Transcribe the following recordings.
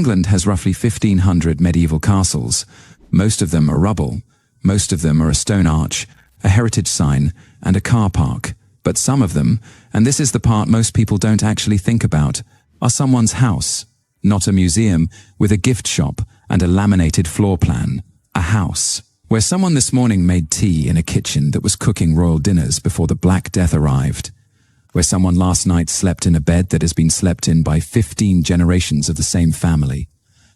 England has roughly 1,500 medieval castles. Most of them are rubble. Most of them are a stone arch, a heritage sign, and a car park. But some of them, and this is the part most people don't actually think about, are someone's house. Not a museum with a gift shop and a laminated floor plan. A house. Where someone this morning made tea in a kitchen that was cooking royal dinners before the Black Death arrived. Where someone last night slept in a bed that has been slept in by 15 generations of the same family.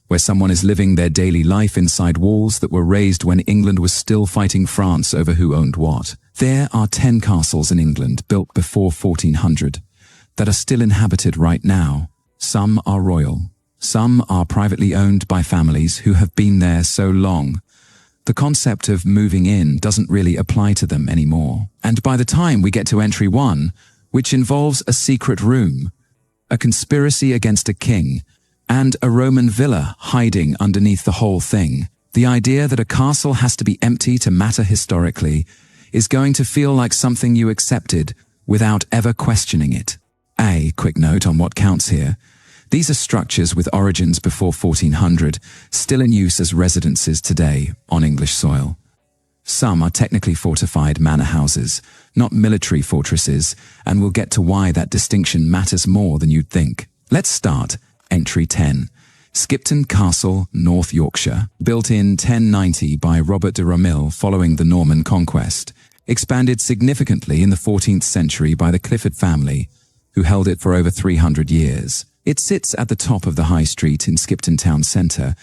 Where someone is living their daily life inside walls that were raised when England was still fighting France over who owned what. There are 10 castles in England built before 1400 that are still inhabited right now. Some are royal. Some are privately owned by families who have been there so long. The concept of moving in doesn't really apply to them anymore. And by the time we get to entry 1, which involves a secret room, a conspiracy against a king, and a Roman villa hiding underneath the whole thing, the idea that a castle has to be empty to matter historically is going to feel like something you accepted without ever questioning it. A quick note on what counts here. These are structures with origins before 1400, still in use as residences today on English soil. Some are technically fortified manor houses, not military fortresses, and we'll get to why that distinction matters more than you'd think. Let's start. Entry 10. Skipton Castle, North Yorkshire. Built in 1090 by Robert de Ramil following the Norman conquest. Expanded significantly in the 14th century by the Clifford family, who held it for over 300 years. It sits at the top of the high street in Skipton town centre,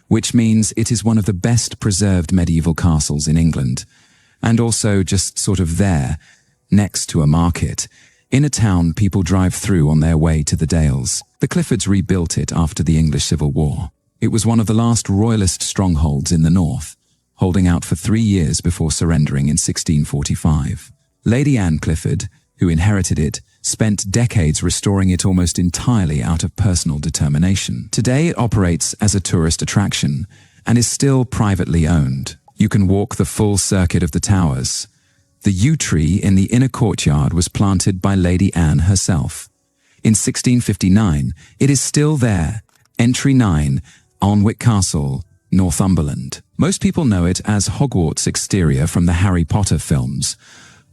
which means it is one of the best preserved medieval castles in England, and also just sort of there, next to a market, in a town people drive through on their way to the Dales. The Cliffords rebuilt it after the English Civil War. It was one of the last royalist strongholds in the north, holding out for 3 years before surrendering in 1645. Lady Anne Clifford, who inherited it, spent decades restoring it almost entirely out of personal determination. Today it operates as a tourist attraction and is still privately owned. You can walk the full circuit of the towers. The yew tree in the inner courtyard was planted by Lady Anne herself. In 1659, it is still there. Entry 9, Alnwick Castle, Northumberland. Most people know it as Hogwarts exterior from the Harry Potter films,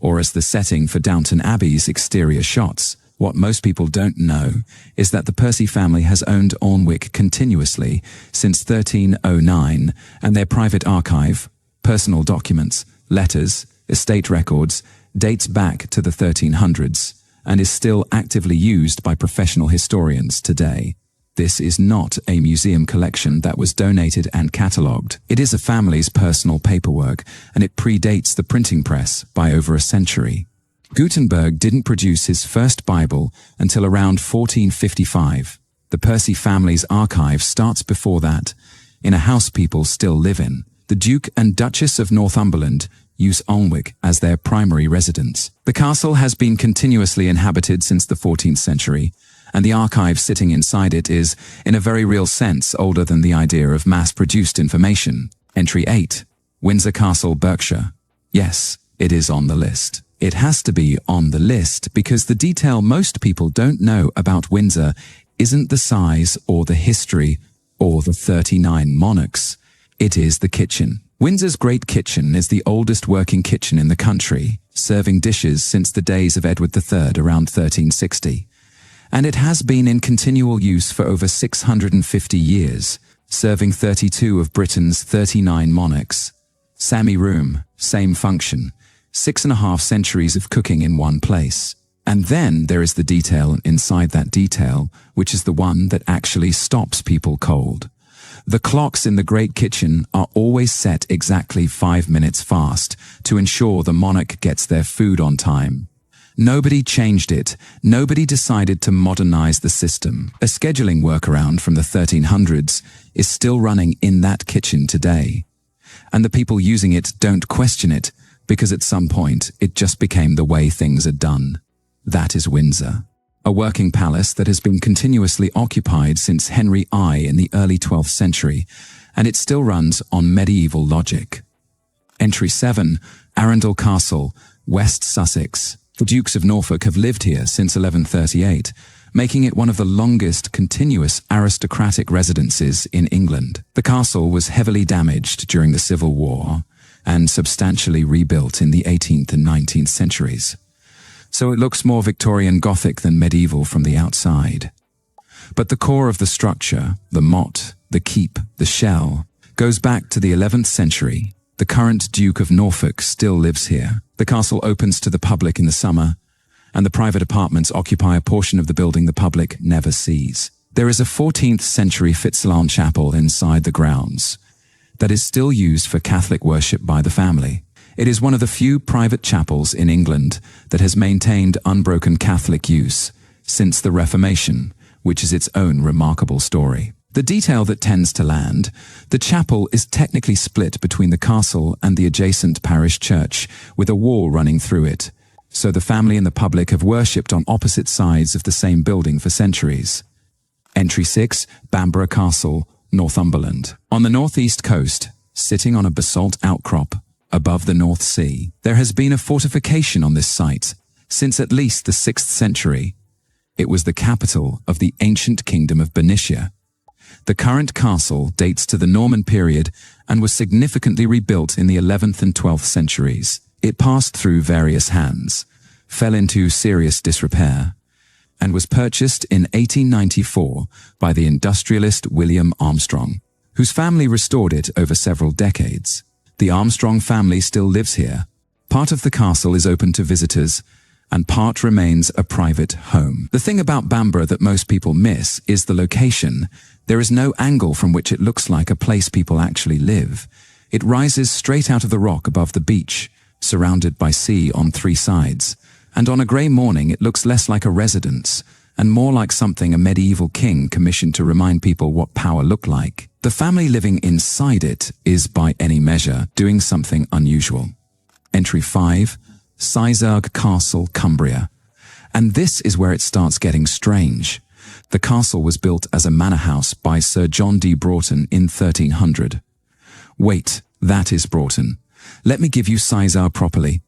or as the setting for Downton Abbey's exterior shots. What most people don't know is that the Percy family has owned Alnwick continuously since 1309, and their private archive, personal documents, letters, estate records, dates back to the 1300s, and is still actively used by professional historians today. This is not a museum collection that was donated and catalogued. It is a family's personal paperwork, and it predates the printing press by over a century. Gutenberg didn't produce his first Bible until around 1455. The Percy family's archive starts before that, in a house people still live in. The Duke and Duchess of Northumberland use Alnwick as their primary residence. The castle has been continuously inhabited since the 14th century, and the archive sitting inside it is, in a very real sense, older than the idea of mass-produced information. Entry 8. Windsor Castle, Berkshire. Yes, it is on the list. It has to be on the list because the detail most people don't know about Windsor isn't the size or the history or the 39 monarchs. It is the kitchen. Windsor's Great Kitchen is the oldest working kitchen in the country, serving dishes since the days of Edward III around 1360. And it has been in continual use for over 650 years, serving 32 of Britain's 39 monarchs. Sammy room, same function, 6.5 centuries of cooking in one place. And then there is the detail inside that detail, which is the one that actually stops people cold. The clocks in the Great Kitchen are always set exactly 5 minutes fast to ensure the monarch gets their food on time. Nobody changed it. Nobody decided to modernize the system. A scheduling workaround from the 1300s is still running in that kitchen today. And the people using it don't question it because at some point it just became the way things are done. That is Windsor. A working palace that has been continuously occupied since Henry I in the early 12th century, and it still runs on medieval logic. Entry 7, Arundel Castle, West Sussex. The Dukes of Norfolk have lived here since 1138, making it one of the longest continuous aristocratic residences in England. The castle was heavily damaged during the Civil War and substantially rebuilt in the 18th and 19th centuries. So it looks more Victorian Gothic than medieval from the outside. But the core of the structure, the motte, the keep, the shell, goes back to the 11th century. The current Duke of Norfolk still lives here. The castle opens to the public in the summer, and the private apartments occupy a portion of the building the public never sees. There is a 14th century Fitzalan chapel inside the grounds that is still used for Catholic worship by the family. It is one of the few private chapels in England that has maintained unbroken Catholic use since the Reformation, which is its own remarkable story. The detail that tends to land: the chapel is technically split between the castle and the adjacent parish church, with a wall running through it, so the family and the public have worshipped on opposite sides of the same building for centuries. Entry 6, Bamborough Castle, Northumberland. On the northeast coast, sitting on a basalt outcrop above the North Sea, there has been a fortification on this site since at least the 6th century. It was the capital of the ancient kingdom of Bernicia. The current castle dates to the Norman period and was significantly rebuilt in the 11th and 12th centuries. It passed through various hands, fell into serious disrepair, and was purchased in 1894 by the industrialist William Armstrong, whose family restored it over several decades. The Armstrong family still lives here. Part of the castle is open to visitors, and part remains a private home. The thing about Bamborough that most people miss is the location. There is no angle from which it looks like a place people actually live. It rises straight out of the rock above the beach, surrounded by sea on 3 sides, and on a grey morning it looks less like a residence and more like something a medieval king commissioned to remind people what power looked like. The family living inside it is, by any measure, doing something unusual. Entry 5, Sizergh Castle, Cumbria. And this is where it starts getting strange. The castle was built as a manor house by Sir John de Broughton in 1300. Wait, that is Broughton. Let me give you Sizergh properly.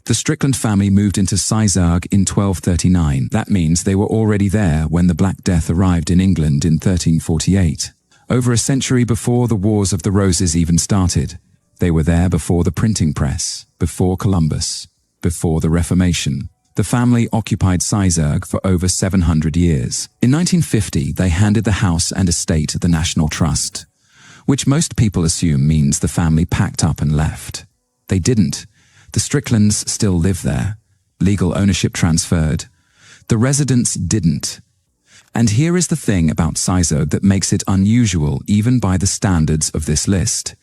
The Strickland family moved into Sizergh in 1239. That means they were already there when the Black Death arrived in England in 1348. Over a century before the Wars of the Roses even started. They were there before the printing press, before Columbus, before the Reformation. The family occupied Sizergh for over 700 years. In 1950, they handed the house and estate to the National Trust, which most people assume means the family packed up and left. They didn't. The Stricklands still live there. Legal ownership transferred. The residents didn't. And here is the thing about Sizergh that makes it unusual even by the standards of this list.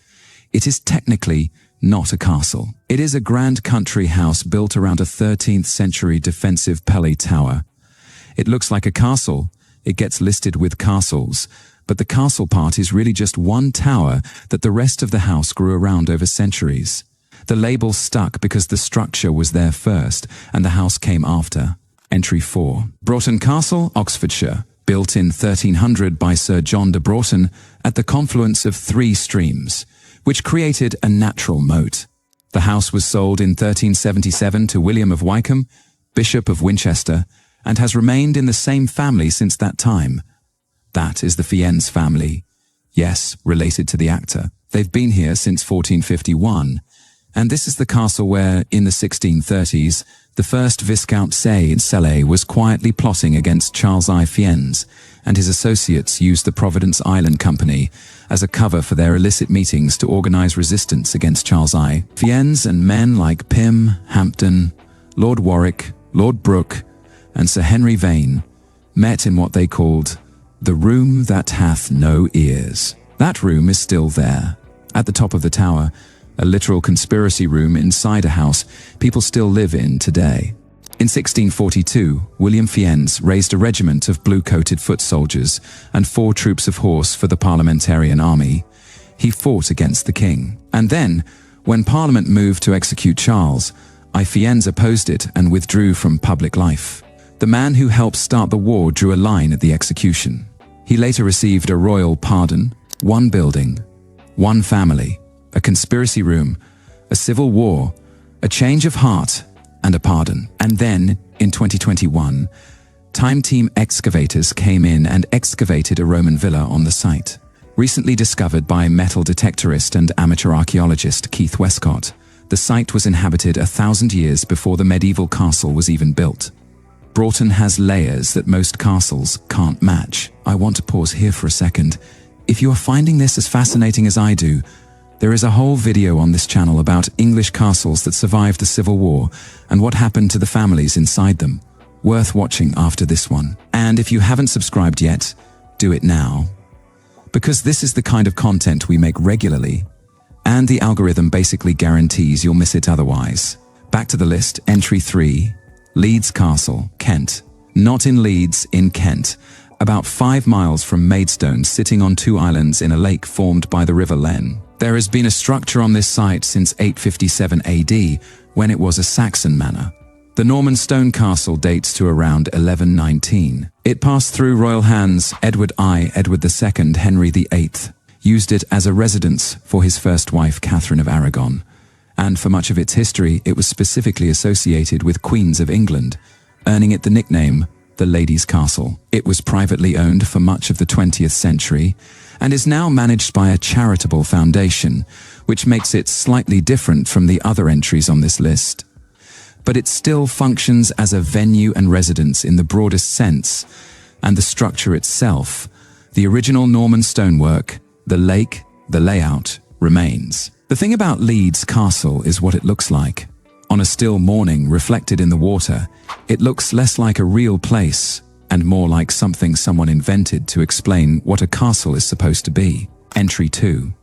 It is technically not a castle. It is a grand country house built around a 13th century defensive Pele tower. It looks like a castle. It gets listed with castles, but the castle part is really just one tower that the rest of the house grew around over centuries. The label stuck because the structure was there first and the house came after. Entry 4. Broughton Castle, Oxfordshire, built in 1300 by Sir John de Broughton at the confluence of 3 streams, which created a natural moat. The house was sold in 1377 to William of Wykeham, Bishop of Winchester, and has remained in the same family since that time. That is the Fiennes family. Yes, related to the actor. They've been here since 1451, and this is the castle where, in the 1630s, the first Viscount Say was quietly plotting against Charles I Fiennes, and his associates used the Providence Island Company as a cover for their illicit meetings to organize resistance against Charles I. Fiennes and men like Pym, Hampden, Lord Warwick, Lord Brooke, and Sir Henry Vane met in what they called the room that hath no ears. That room is still there, at the top of the tower, a literal conspiracy room inside a house people still live in today. In 1642, William Fiennes raised a regiment of blue-coated foot soldiers and 4 troops of horse for the Parliamentarian army. He fought against the king. And then, when Parliament moved to execute Charles, I Fiennes opposed it and withdrew from public life. The man who helped start the war drew a line at the execution. He later received a royal pardon, 1 building, 1 family, a conspiracy room, a civil war, a change of heart, and a pardon. And then, in 2021, Time Team excavators came in and excavated a Roman villa on the site. Recently discovered by metal detectorist and amateur archaeologist Keith Westcott, the site was inhabited 1,000 years before the medieval castle was even built. Broughton has layers that most castles can't match. I want to pause here for a second. If you are finding this as fascinating as I do, there is a whole video on this channel about English castles that survived the Civil War and what happened to the families inside them. Worth watching after this one. And if you haven't subscribed yet, do it now. Because this is the kind of content we make regularly, and the algorithm basically guarantees you'll miss it otherwise. Back to the list, entry 3, Leeds Castle, Kent. Not in Leeds, in Kent. About 5 miles from Maidstone, sitting on 2 islands in a lake formed by the River Len. There has been a structure on this site since 857 AD, when it was a Saxon manor. The Norman stone castle dates to around 1119. It passed through royal hands. Edward II, Henry VIII, used it as a residence for his first wife, Catherine of Aragon. And for much of its history, it was specifically associated with queens of England, earning it the nickname the Ladies' Castle. It was privately owned for much of the 20th century and is now managed by a charitable foundation, which makes it slightly different from the other entries on this list. But it still functions as a venue and residence in the broadest sense, and the structure itself, the original Norman stonework, the lake, the layout, remains. The thing about Leeds Castle is what it looks like. On a still morning reflected in the water, it looks less like a real place and more like something someone invented to explain what a castle is supposed to be. Entry 2.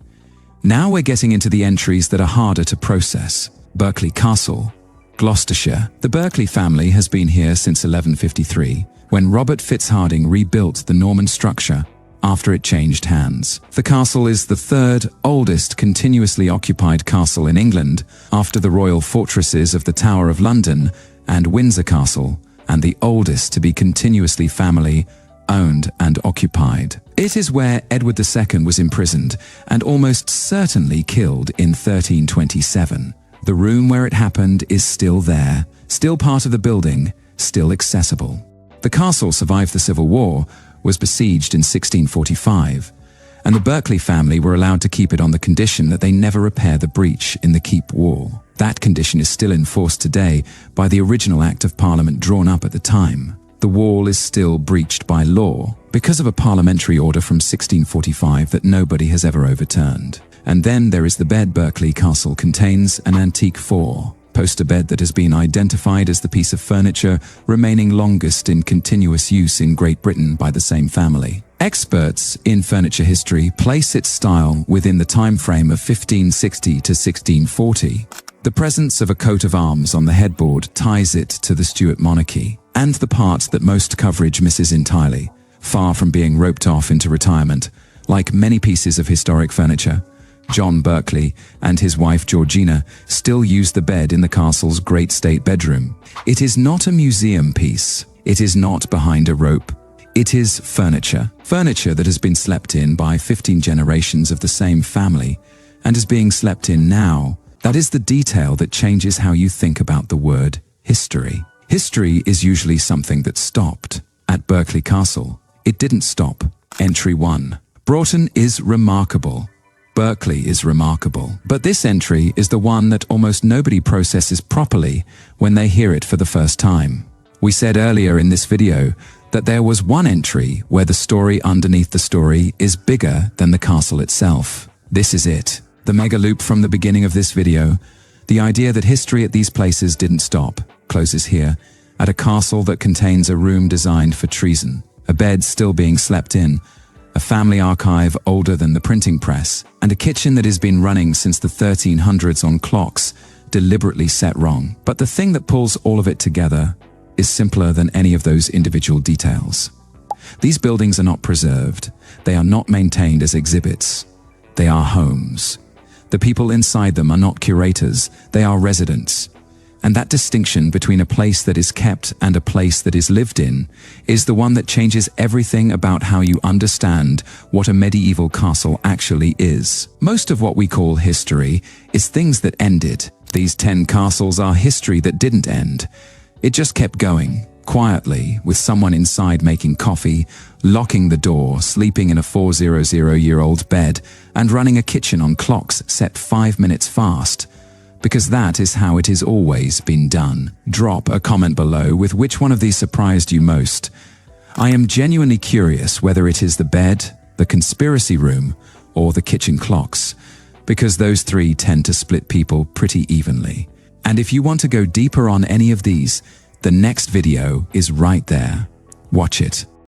Now we're getting into the entries that are harder to process. Berkeley Castle, Gloucestershire. The Berkeley family has been here since 1153, when Robert Fitzharding rebuilt the Norman structure after it changed hands. The castle is the third oldest continuously occupied castle in England, after the royal fortresses of the Tower of London and Windsor Castle, and the oldest to be continuously family-owned and occupied. It is where Edward II was imprisoned and almost certainly killed in 1327. The room where it happened is still there, still part of the building, still accessible. The castle survived the Civil War, was besieged in 1645, and the Berkeley family were allowed to keep it on the condition that they never repair the breach in the keep wall. That condition is still enforced today by the original Act of Parliament drawn up at the time. The wall is still breached by law because of a parliamentary order from 1645 that nobody has ever overturned. And then there is the bed. Berkeley Castle contains an antique 4-poster bed that has been identified as the piece of furniture remaining longest in continuous use in Great Britain by the same family. Experts in furniture history place its style within the time frame of 1560 to 1640. The presence of a coat of arms on the headboard ties it to the Stuart monarchy, and the part that most coverage misses entirely, far from being roped off into retirement. Like many pieces of historic furniture, John Berkeley and his wife Georgina still use the bed in the castle's great state bedroom. It is not a museum piece. It is not behind a rope. It is furniture. Furniture that has been slept in by 15 generations of the same family and is being slept in now. That is the detail that changes how you think about the word history. History is usually something that stopped. At Berkeley Castle, it didn't stop. Entry 1. Broughton is remarkable. Berkeley is remarkable. But this entry is the one that almost nobody processes properly when they hear it for the first time. We said earlier in this video that there was one entry where the story underneath the story is bigger than the castle itself. This is it. The mega loop from the beginning of this video. The idea that history at these places didn't stop closes here, at a castle that contains a room designed for treason, a bed still being slept in, a family archive older than the printing press, and a kitchen that has been running since the 1300s on clocks deliberately set wrong. But the thing that pulls all of it together is simpler than any of those individual details. These buildings are not preserved. They are not maintained as exhibits. They are homes. The people inside them are not curators. They are residents. And that distinction between a place that is kept and a place that is lived in is the one that changes everything about how you understand what a medieval castle actually is. Most of what we call history is things that ended. These 10 castles are history that didn't end. It just kept going. quietly, with someone inside making coffee, locking the door, sleeping in a 400-year-old bed, and running a kitchen on clocks set 5 minutes fast. Because that is how it has always been done. Drop a comment below with which one of these surprised you most. I am genuinely curious whether it is the bed, the conspiracy room, or the kitchen clocks, because those three tend to split people pretty evenly. And if you want to go deeper on any of these, the next video is right there. Watch it.